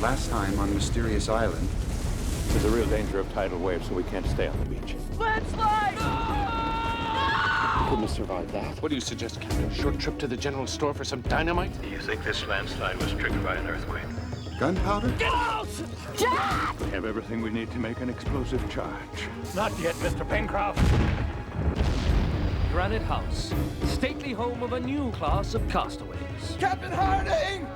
Last time on Mysterious Island. There's a real danger of tidal waves, so we can't stay on the beach. Landslide! Couldn't have survived that. What do you suggest, Captain? Short trip to the general store for some dynamite? Do you think this landslide was triggered by an earthquake? Gunpowder? Get out! Jack! We have everything we need to make an explosive charge. Not yet, Mr. Pencroft. Granite House, stately home of a new class of castaways. Captain Harding!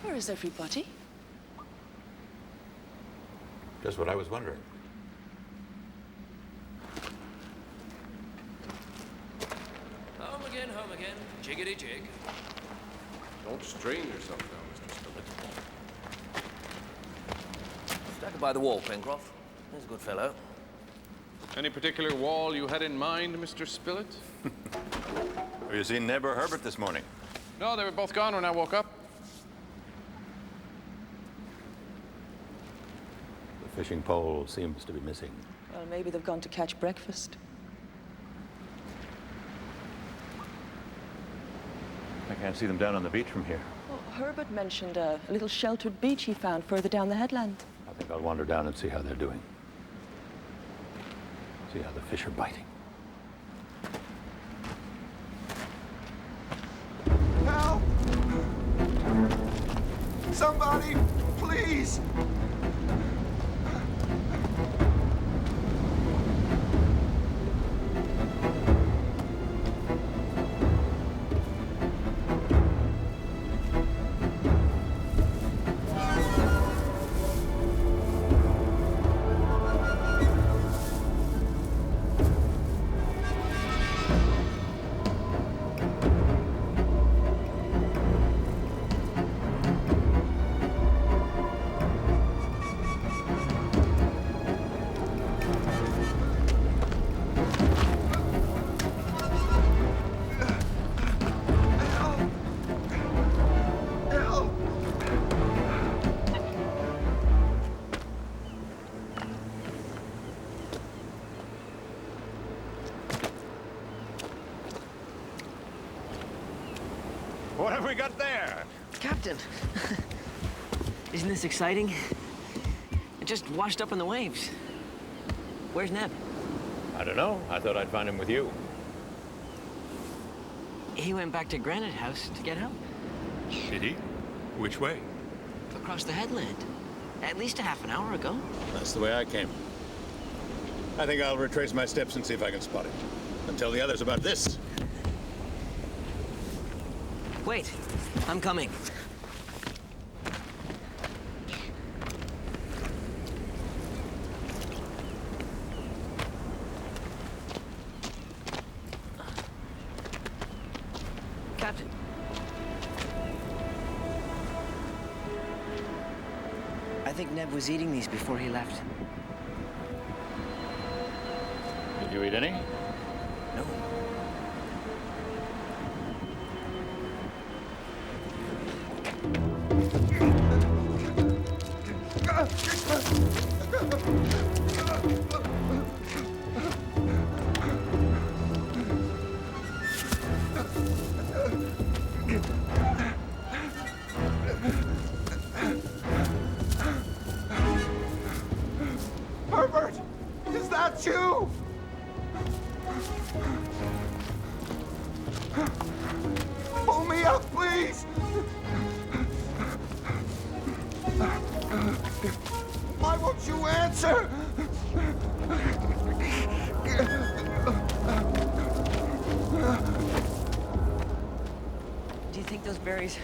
Where is everybody? Just what I was wondering. Home again, jiggity jig. Don't strain yourself now, Mr. Spillett. Stack it by the wall, Pencroft. He's a good fellow. Any particular wall you had in mind, Mr. Spillett? Have you seen Neb or Herbert this morning? No, they were both gone when I woke up. The fishing pole seems to be missing. Well, maybe they've gone to catch breakfast. I can't see them down on the beach from here. Well, Herbert mentioned a little sheltered beach he found further down the headland. I think I'll wander down and see how they're doing. See how the fish are biting. Help! Somebody, please! What have we got there? Captain! Isn't this exciting? It just washed up in the waves. Where's Neb? I don't know. I thought I'd find him with you. He went back to Granite House to get help. Did he? Which way? Across the headland. At least a half an hour ago. That's the way I came. I think I'll retrace my steps and see if I can spot him. And tell the others about this. Wait, I'm coming. Captain. I think Neb was eating these before he left. Did you eat any? No. berries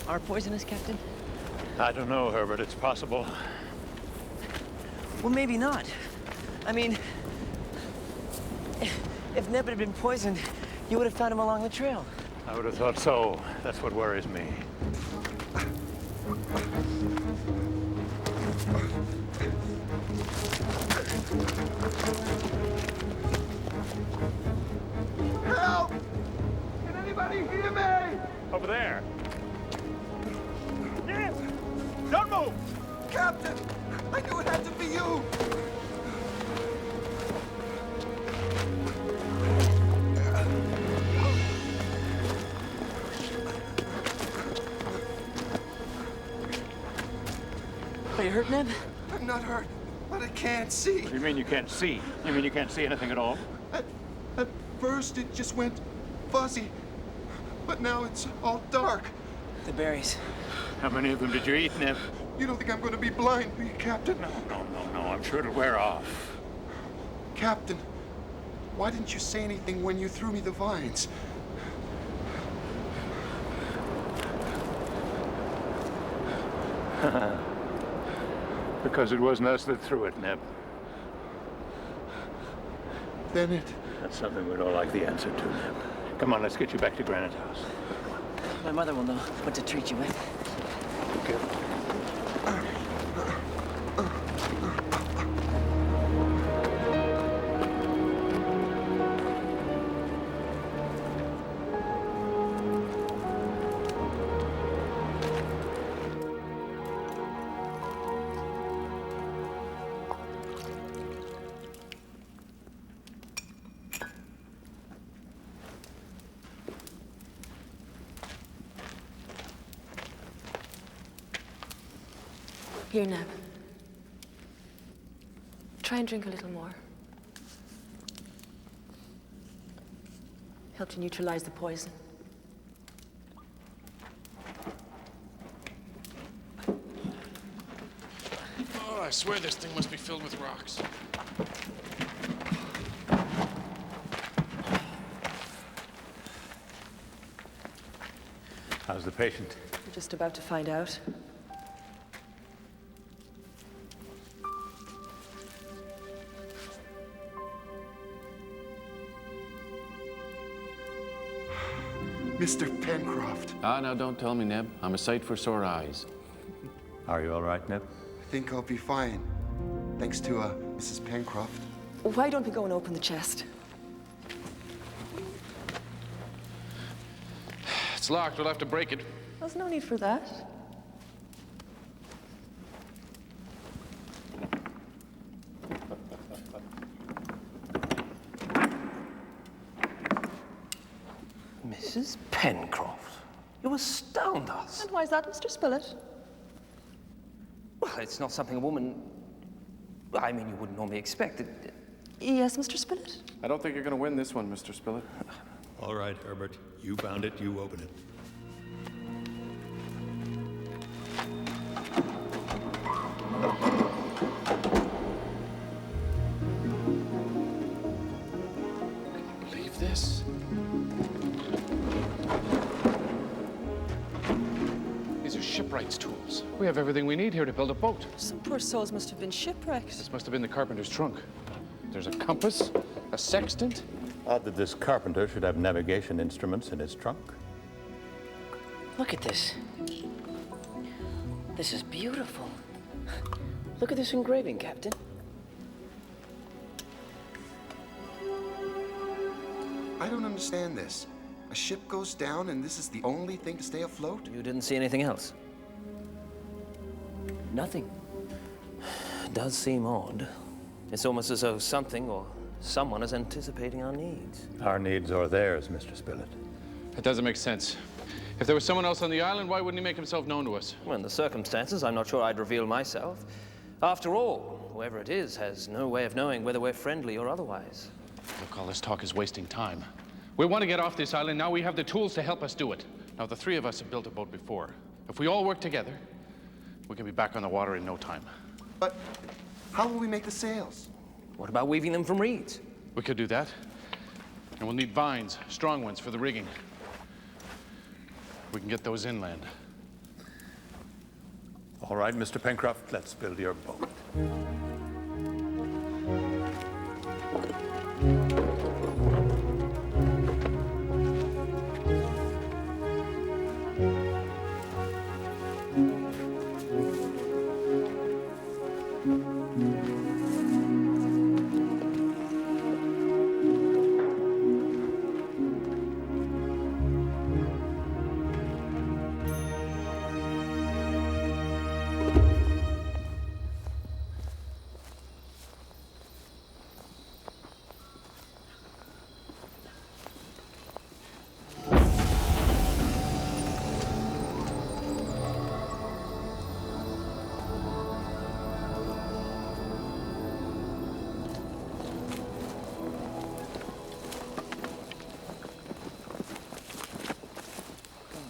are poisonous, Captain? I don't know, Herbert. It's possible. Well, maybe not. I mean, if Neb had been poisoned, you would have found him along the trail. I would have thought so. That's what worries me. Help! Can anybody hear me? Over there. Yes! Don't move! Captain! I knew it had to be you! Are you hurt, Neb? I'm not hurt, but I can't see. What do you mean you can't see? You mean you can't see anything at all? At first, it just went fuzzy, but now it's all dark. The berries. How many of them did you eat, Neb? You don't think I'm going to be blind, do you, Captain? No. I'm sure it'll wear off. Captain, why didn't you say anything when you threw me the vines? Because it wasn't us that threw it, Neb. Then it... That's something we'd all like the answer to, Neb. Come on, let's get you back to Granite House. My mother will know what to treat you with. Okay. Here, Neb. Try and drink a little more. Help to neutralize the poison. Oh, I swear this thing must be filled with rocks. How's the patient? We're just about to find out. Mr. Pencroft. Ah, now don't tell me, Neb. I'm a sight for sore eyes. Are you all right, Neb? I think I'll be fine. Thanks to, Mrs. Pencroft. Why don't we go and open the chest? It's locked. We'll have to break it. There's no need for that. Mrs. Pencroft, you astound us. And why is that, Mr. Spilett? Well, it's not something a woman... I mean, you wouldn't normally expect it. Yes, Mr. Spilett? I don't think you're going to win this one, Mr. Spilett. All right, Herbert. You found it. You open it. Believe this? These are shipwright's tools. We have everything we need here to build a boat. Some poor souls must have been shipwrecked. This must have been the carpenter's trunk. There's a compass, a sextant. Odd that this carpenter should have navigation instruments in his trunk. Look at this. This is beautiful. Look at this engraving, Captain. I don't understand this. A ship goes down and this is the only thing to stay afloat? You didn't see anything else? Nothing. It does seem odd. It's almost as though something or someone is anticipating our needs. Our needs are theirs, Mr. Spilett. That doesn't make sense. If there was someone else on the island, why wouldn't he make himself known to us? Well, in the circumstances, I'm not sure I'd reveal myself. After all, whoever it is has no way of knowing whether we're friendly or otherwise. Look, all this talk is wasting time. We want to get off this island. Now we have the tools to help us do it. Now, the three of us have built a boat before. If we all work together, we can be back on the water in no time. But how will we make the sails? What about weaving them from reeds? We could do that. And we'll need vines, strong ones, for the rigging. We can get those inland. All right, Mr. Pencroft, let's build your boat.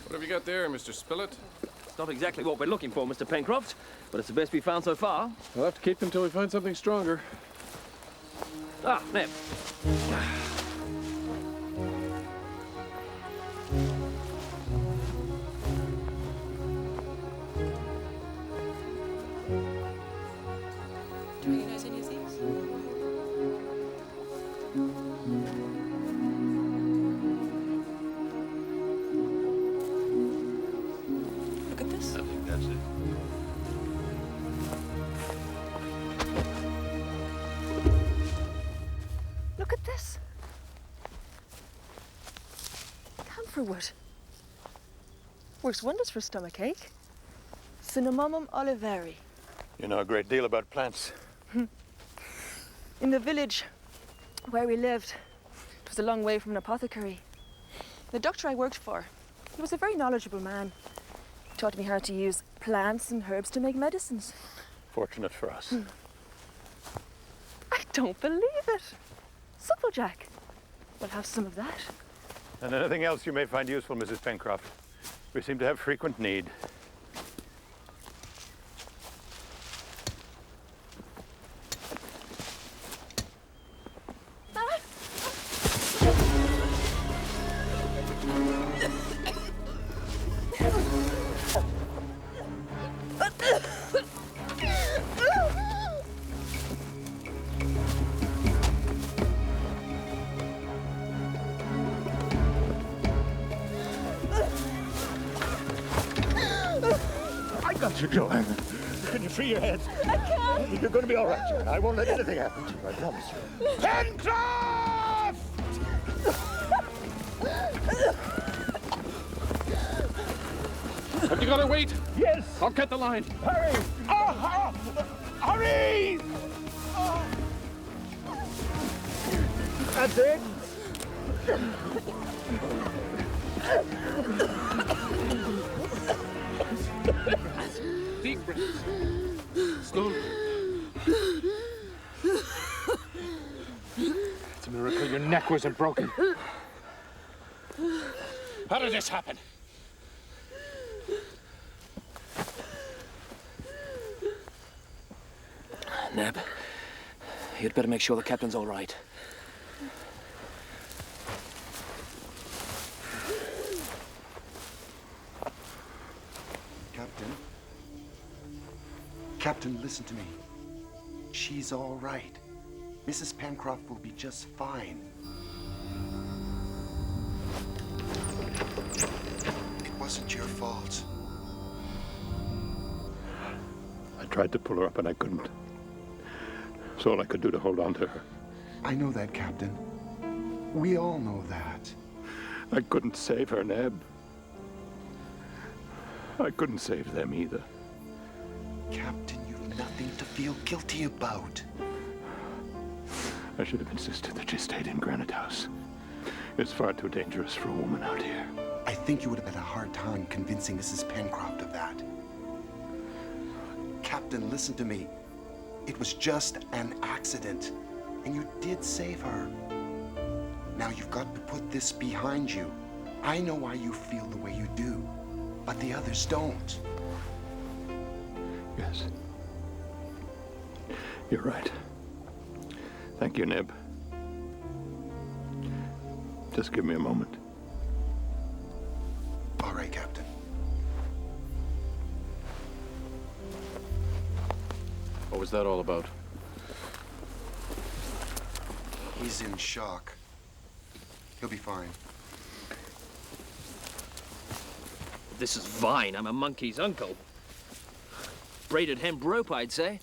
What have you got there, Mr. Spilett? It's not exactly what we're looking for, Mr. Pencroft, but it's the best we've found so far. We'll have to keep them till we find something stronger. Ah, Neb. Do you recognize any of these? Look at this. I think that's it. Look at this. Camphor wood. Works wonders for stomachache. Cinnamomum oliveri. You know a great deal about plants. In the village where we lived, it was a long way from an apothecary. The doctor I worked for, he was a very knowledgeable man. He taught me how to use plants and herbs to make medicines. Fortunate for us. I don't believe it. Supplejack. We'll have some of that. And anything else you may find useful, Mrs. Pencroft. We seem to have frequent need. I got you, Joanne. Can you free your head? I can't. You're going to be all right, Joanne. I won't let anything happen to you, I promise you. Pencroft! Have you got to wait? Yes! I'll cut the line. Hurry! Hurry! That's it. Deep breaths. Slowly. It's a miracle your neck wasn't broken. How did this happen? Neb, you'd better make sure the captain's all right. Captain? Captain, listen to me. She's all right. Mrs. Pencroft will be just fine. It wasn't your fault. I tried to pull her up and I couldn't. It's all I could do to hold on to her. I know that, Captain. We all know that. I couldn't save her, Neb. I couldn't save them either. Captain, you've nothing to feel guilty about. I should have insisted that she stayed in Granite House. It's far too dangerous for a woman out here. I think you would have had a hard time convincing Mrs. Pencroft of that. Captain, listen to me. It was just an accident, and you did save her. Now you've got to put this behind you. I know why you feel the way you do, but the others don't. Yes. You're right. Thank you, Neb. Just give me a moment. All right, Captain. that all about? He's in shock. He'll be fine. This is fine. I'm a monkey's uncle. Braided hemp rope, I'd say.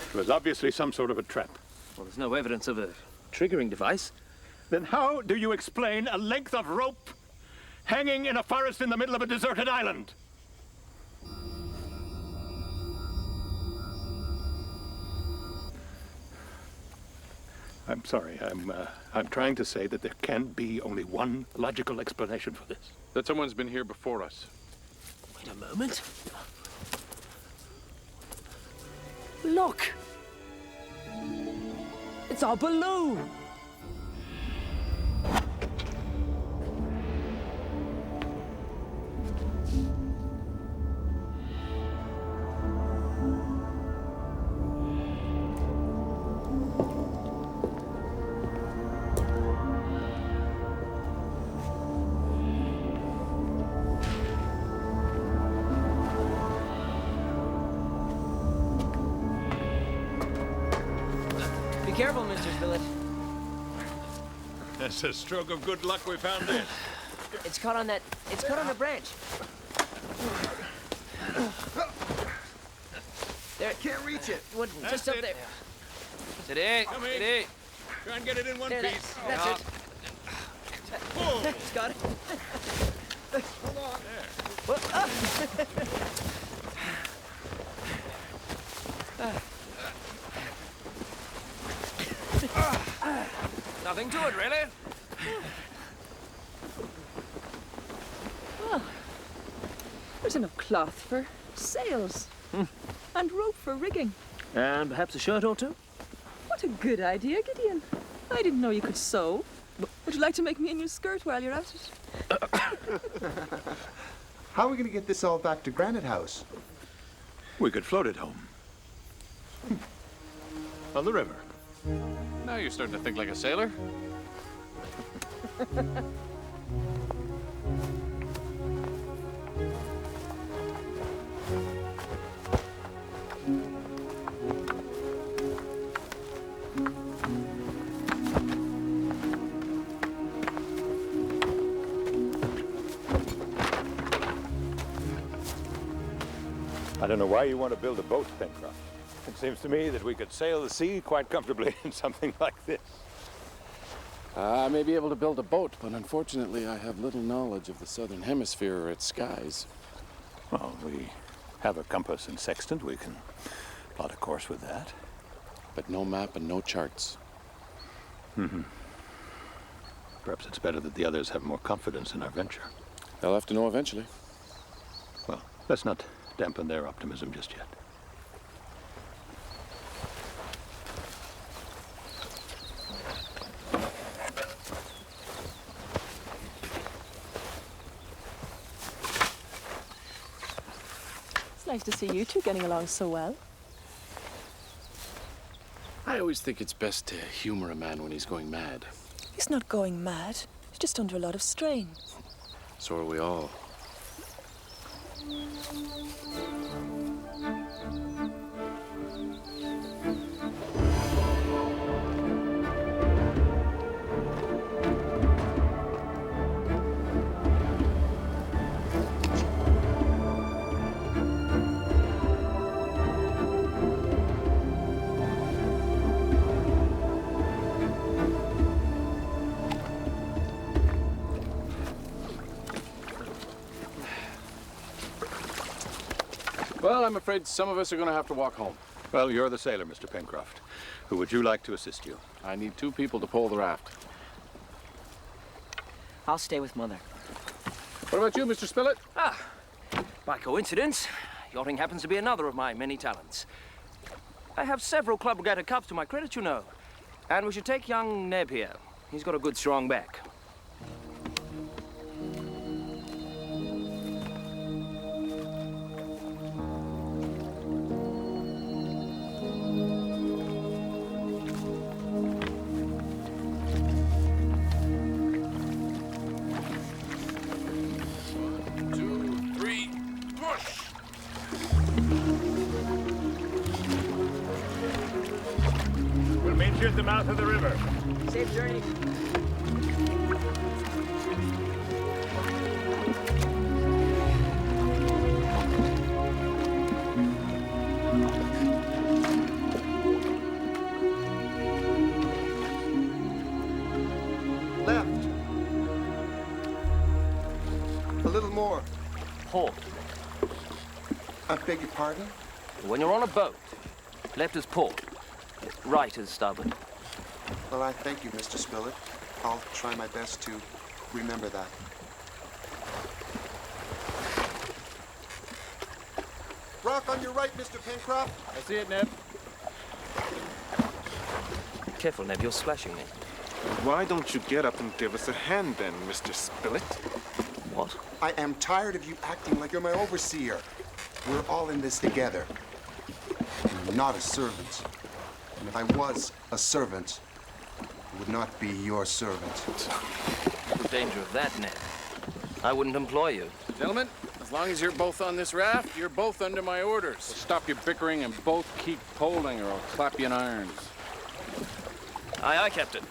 It was obviously some sort of a trap. Well, there's no evidence of a triggering device. Then how do you explain a length of rope hanging in a forest in the middle of a deserted island? I'm sorry. I'm trying to say that there can be only one logical explanation for this. That someone's been here before us. Wait a moment. Look! It's our balloon! Be careful, Mr. Spillett. That's a stroke of good luck we found this. It's caught on that. It's caught on a branch. There. Can't reach it. What, just up it. there. Today. Come in. Today. Try and get it in one There, piece. that's it. Whoa. It's got it. Hold on. Nothing to it, really. Well, there's enough cloth for sails. And rope for rigging. And perhaps a shirt or two? What a good idea, Gideon. I didn't know you could sew. Would you like to make me a new skirt while you're at it? How are we going to get this all back to Granite House? We could float it home. On the river. Now you're starting to think like a sailor. I don't know why you want to build a boat, Pencroft. It seems to me that we could sail the sea quite comfortably in something like this. I may be able to build a boat, but unfortunately I have little knowledge of the southern hemisphere or its skies. Well, we have a compass and sextant. We can plot a course with that. But no map and no charts. Perhaps it's better that the others have more confidence in our venture. They'll have to know eventually. Well, let's not dampen their optimism just yet. It's nice to see you two getting along so well. I always think it's best to humor a man when he's going mad. He's not going mad. He's just under a lot of strain. So are we all. Well, I'm afraid some of us are going to have to walk home. Well, you're the sailor, Mr. Pencroft. Who would you like to assist you? I need 2 people to pole the raft. I'll stay with Mother. What about you, Mr. Spillett? By coincidence, yachting happens to be another of my many talents. I have several Club Regatta Cups to my credit, you know. And we should take young Neb here. He's got a good, strong back. We'll meet you at the mouth of the river. Safe journey. Left. A little more. Port. I beg your pardon? When you're on a boat, left is port, right is starboard. Well, I thank you, Mr. Spillett. I'll try my best to remember that. Rock on your right, Mr. Pencroft. I see it, Neb. Careful, Neb, you're splashing me. Why don't you get up and give us a hand then, Mr. Spillett? What? I am tired of you acting like you're my overseer. We're all in this together. I'm not a servant. And if I was a servant, I would not be your servant. The danger of that, Neb. I wouldn't employ you. Gentlemen, as long as you're both on this raft, you're both under my orders. Stop your bickering and both keep poling or I'll clap you in irons. Aye, aye, Captain.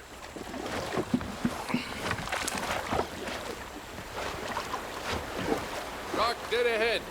Rock dead ahead.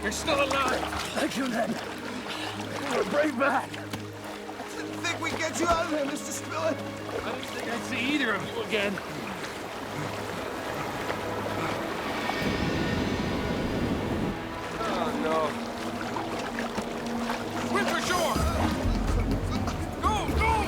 You're still alive. Thank you, Ned. You're a brave man. I didn't think we'd get you out of here, Mr. Spillett. I didn't think I'd see either of you again. Oh, no. Swim for shore! Go, go!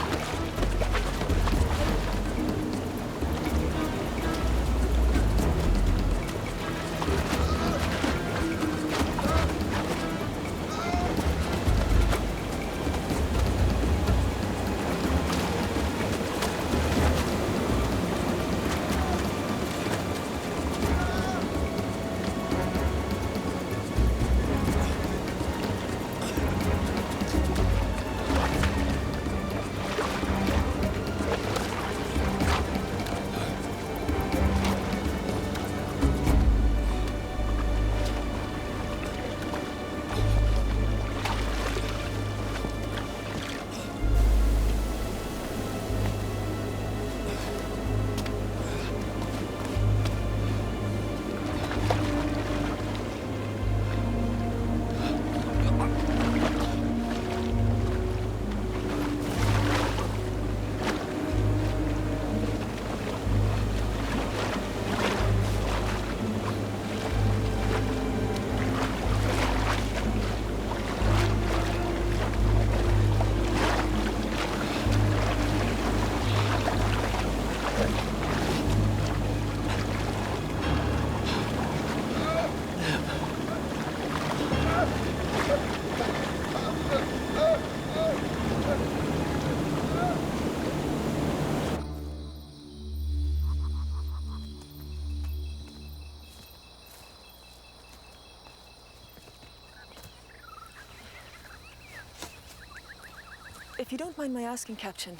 If you don't mind my asking, Captain,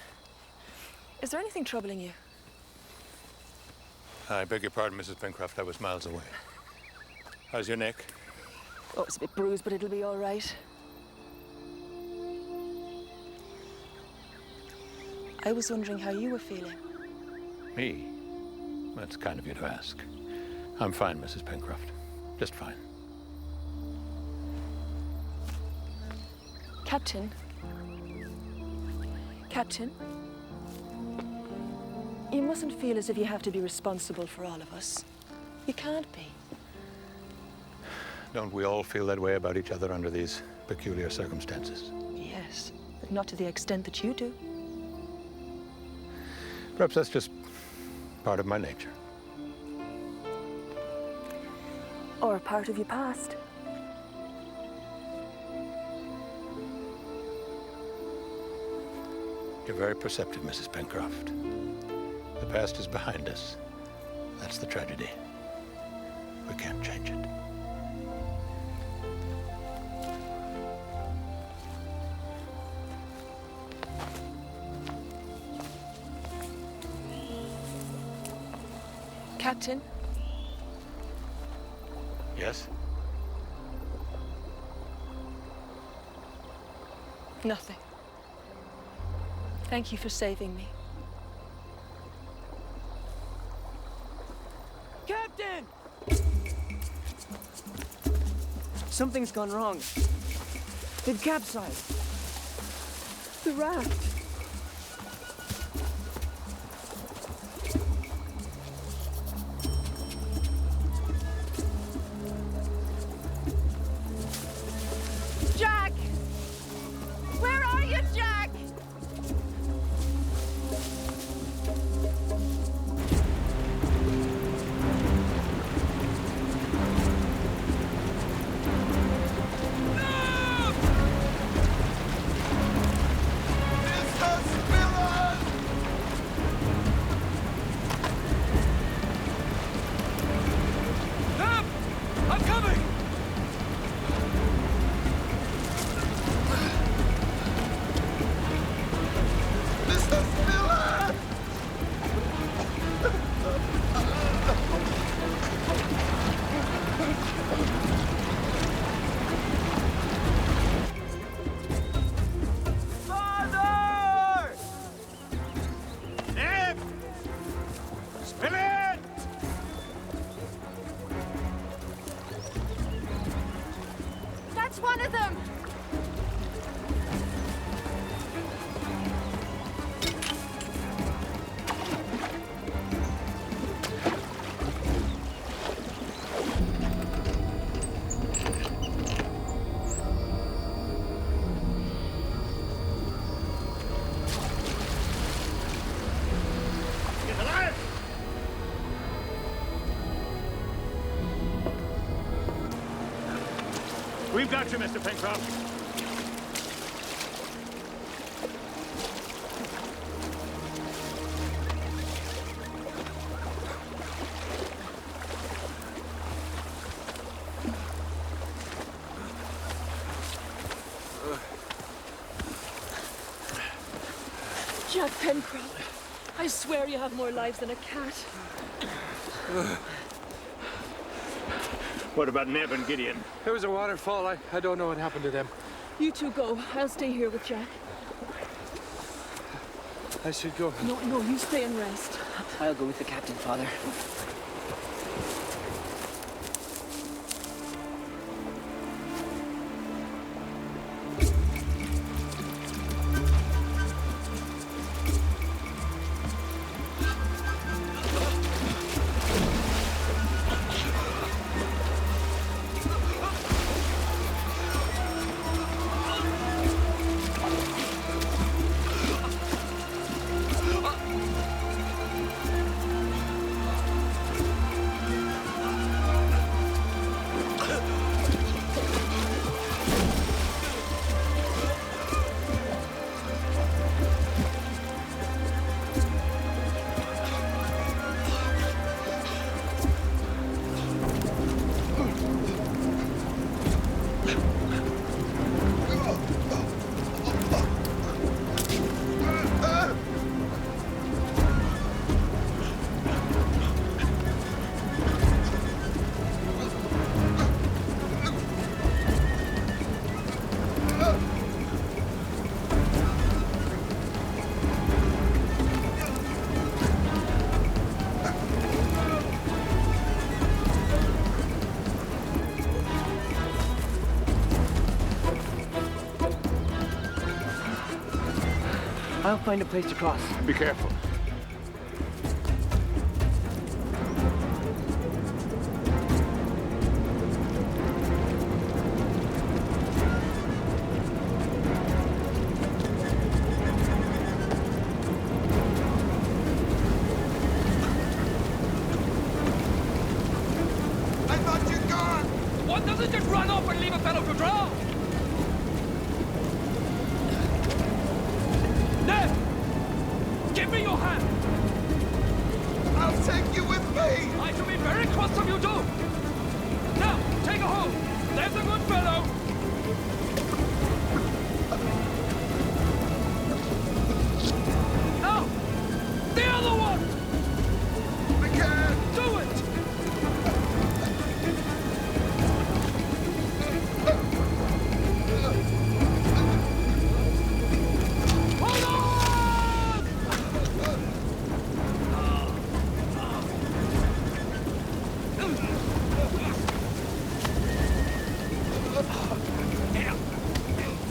is there anything troubling you? I beg your pardon, Mrs. Pencroft. I was miles away. How's your neck? Oh, it's a bit bruised, but it'll be all right. I was wondering how you were feeling. Me? That's kind of you to ask. I'm fine, Mrs. Pencroft. Just fine. Captain? Captain? You mustn't feel as if you have to be responsible for all of us. You can't be. Don't we all feel that way about each other under these peculiar circumstances? Yes, but not to the extent that you do. Perhaps that's just part of my nature. Or a part of your past. You're very perceptive, Mrs. Pencroft. The past is behind us. That's the tragedy. We can't change it. Captain? Yes? Nothing. Thank you for saving me. Captain! Something's gone wrong. They've capsized. The raft. Jack! Where are you, Jack? That's one of them! We've got you, Mr. Pencroft. Jack Pencroft, I swear you have more lives than a cat. What about Neb and Gideon? There was a waterfall. I don't know what happened to them. You two go. I'll stay here with Jack. I should go. No, you stay and rest. I'll go with the captain, Father. I'll find a place to cross. Be careful. I thought you'd gone! One doesn't just run off and leave a fellow to drown! Ned! Give me your hand! I'll take you with me! I shall be very cross if you do! Now, take a hold! There's a good fellow! Now! The other one! We can't! Do it! Hold on!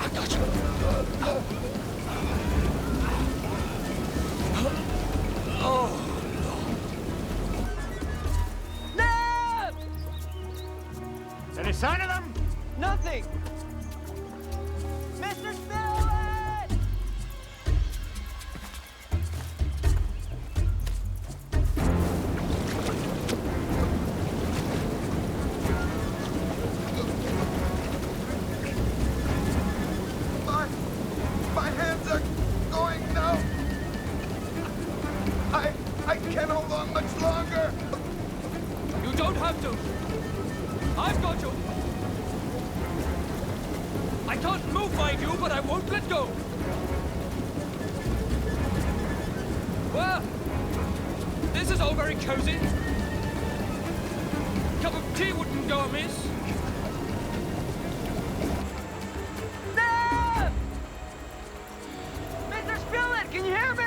I got you. Ned! Any sign of them? Nothing! Mr. Spillett! My hands are going now. I can't hold on much longer. You don't have to. I've got you. I can't move, mind you, but I won't let go. Well, this is all very cozy. Cup of tea wouldn't go amiss. Ned! Mr. Spillett, can you hear me?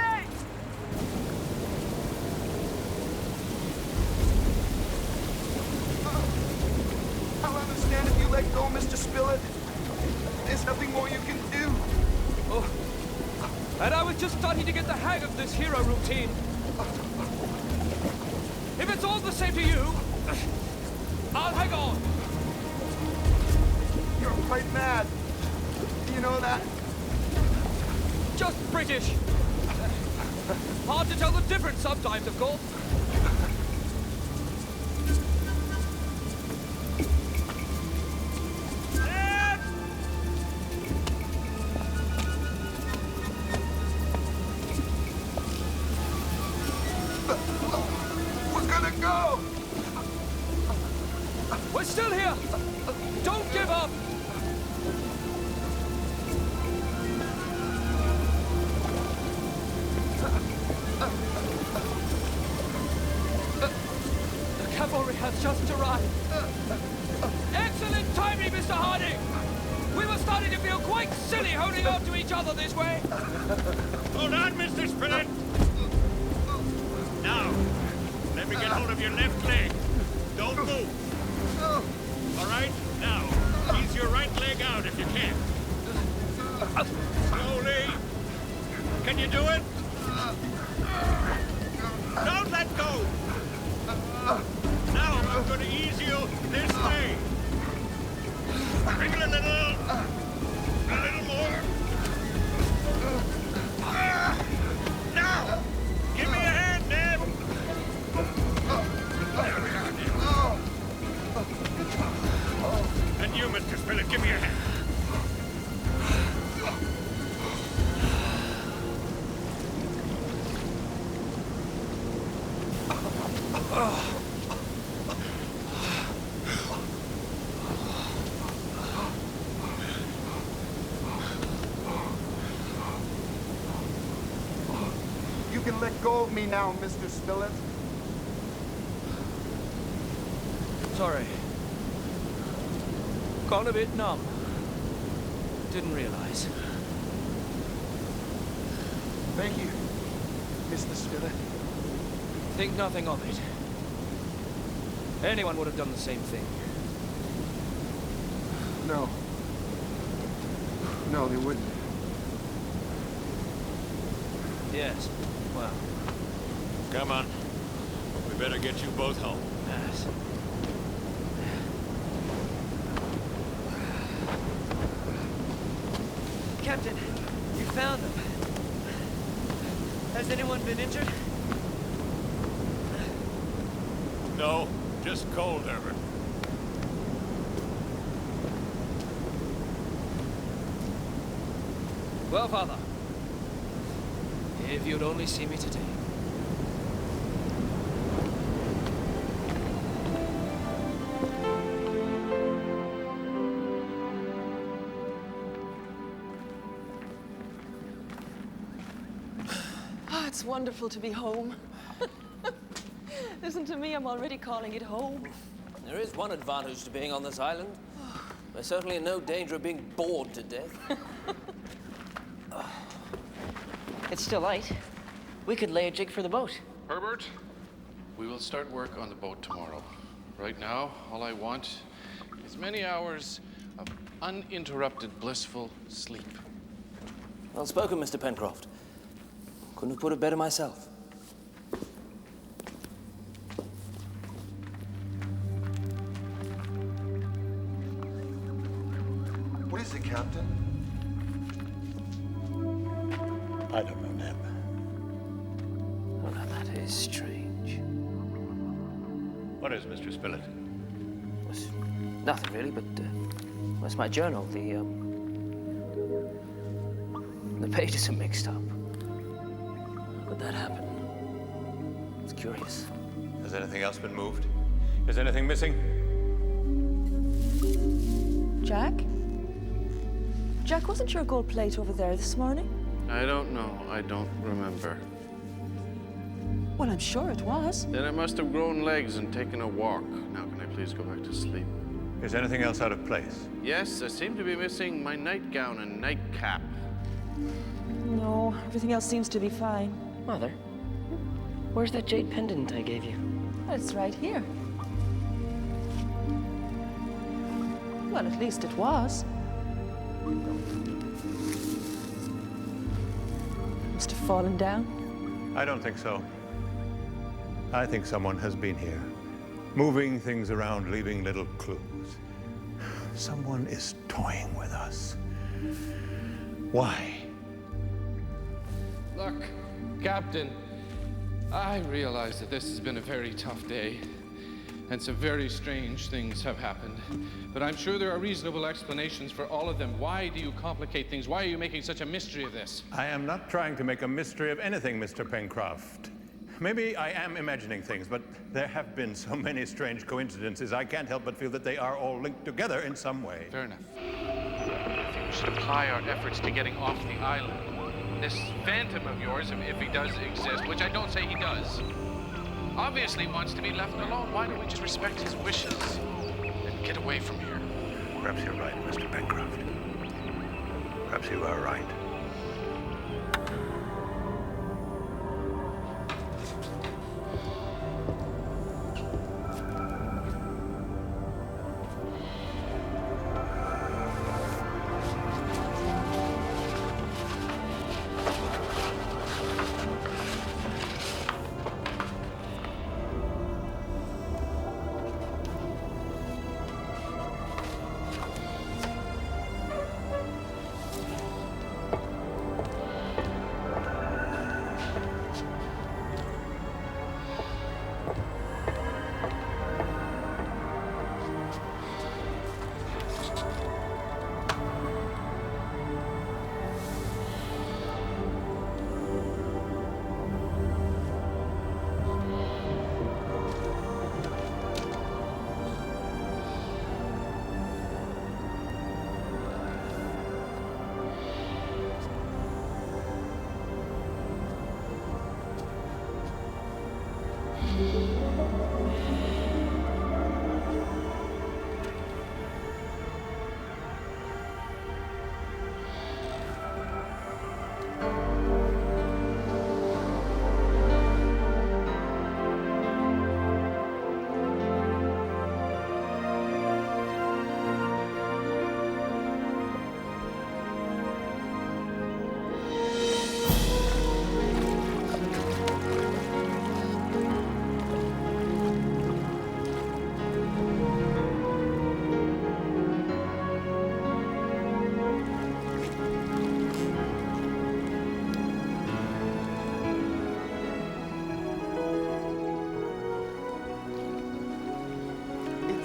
I'll understand if you let go, Mr. Spillett. There's nothing more you can do. Oh, and I was just starting to get the hang of this hero routine. If it's all the same to you, I'll hang on. You're quite mad. You know that? Just British. Hard to tell the difference sometimes, of course. We're gonna go! We're still here! Don't give up! The cavalry has just arrived. Excellent timing, Mr. Harding! We were starting to feel quite silly holding on to each other this way. Hold on, Mr. Spillett. Now, let me get hold of your left leg. Don't move. All right? Now, ease your right leg out if you can. Slowly. Can you do it? Don't let go. Now, I'm going to ease you this way. Bring it a little. A little more. Now, give me a hand, Ned. And you, Mr. Spillett, give me a hand. You can let go of me now, Mr. Spillett. Sorry. Gone a bit numb. Didn't realize. Thank you, Mr. Spillett. Think nothing of it. Anyone would have done the same thing. No. No, they wouldn't. Yes. Well. Come on. We better get you both home. Yes. Captain, you found them. Has anyone been injured? No, just cold, Herbert. Well, Father, if you'd only see me today. Oh, it's wonderful to be home. Listen to me, I'm already calling it home. There is one advantage to being on this island. We're certainly in no danger of being bored to death. It's still light. We could lay a jig for the boat. Herbert, we will start work on the boat tomorrow. Right now, all I want is many hours of uninterrupted, blissful sleep. Well spoken, Mr. Pencroft. Couldn't have put it better myself. What is it, Captain? I don't know, Neb. Oh, now that is strange. What is, Mr. Spilett? It's nothing really, but where's my journal? The pages are mixed up. How could that happen? It's curious. Has anything else been moved? Is anything missing? Jack? Jack, wasn't your gold plate over there this morning? I don't know. I don't remember. Well, I'm sure it was. Then I must have grown legs and taken a walk. Now can I please go back to sleep? Is anything else out of place? Yes, I seem to be missing my nightgown and nightcap. No, everything else seems to be fine. Mother, where's that jade pendant I gave you? It's right here. Well, at least it was. Must have fallen down. I don't think so. I think someone has been here, moving things around, leaving little clues. Someone is toying with us. Why? Look, Captain, I realize that this has been a very tough day, and some very strange things have happened. But I'm sure there are reasonable explanations for all of them. Why do you complicate things? Why are you making such a mystery of this? I am not trying to make a mystery of anything, Mr. Pencroft. Maybe I am imagining things, but there have been so many strange coincidences, I can't help but feel that they are all linked together in some way. Fair enough. I think we should apply our efforts to getting off the island. This phantom of yours, if he does exist, which I don't say he does, obviously wants to be left alone. Why don't we just respect his wishes and get away from here? Perhaps you're right, Mr. Pencroft. Perhaps you are right.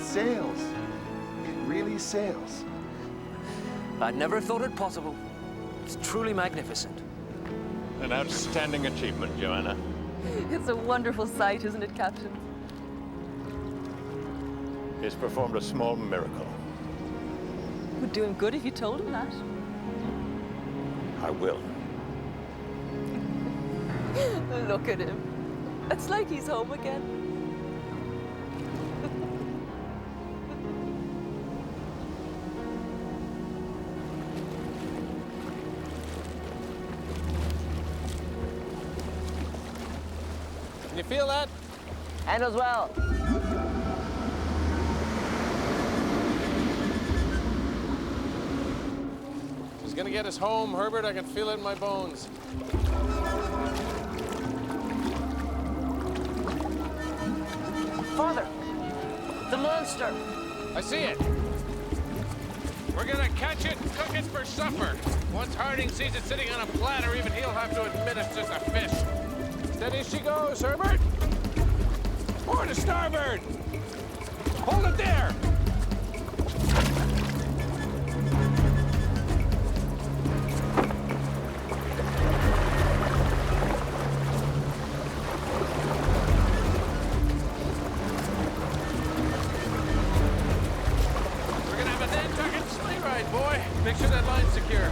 sails. It really sails. I'd never have thought it possible. It's truly magnificent. An outstanding achievement, Joanna. It's a wonderful sight, isn't it, Captain? He's performed a small miracle. It would do him good if you told him that. I will. Look at him. It's like he's home again. Can you feel that? And as well. He's gonna get us home, Herbert. I can feel it in my bones. Father, the monster. I see it. We're gonna catch it and cook it for supper. Once Harding sees it sitting on a platter, even he'll have to admit it's just a fish. Steady she goes, Herbert. Or to starboard. Hold it there. Boy, make sure that line's secure.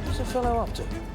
What's the fellow up to?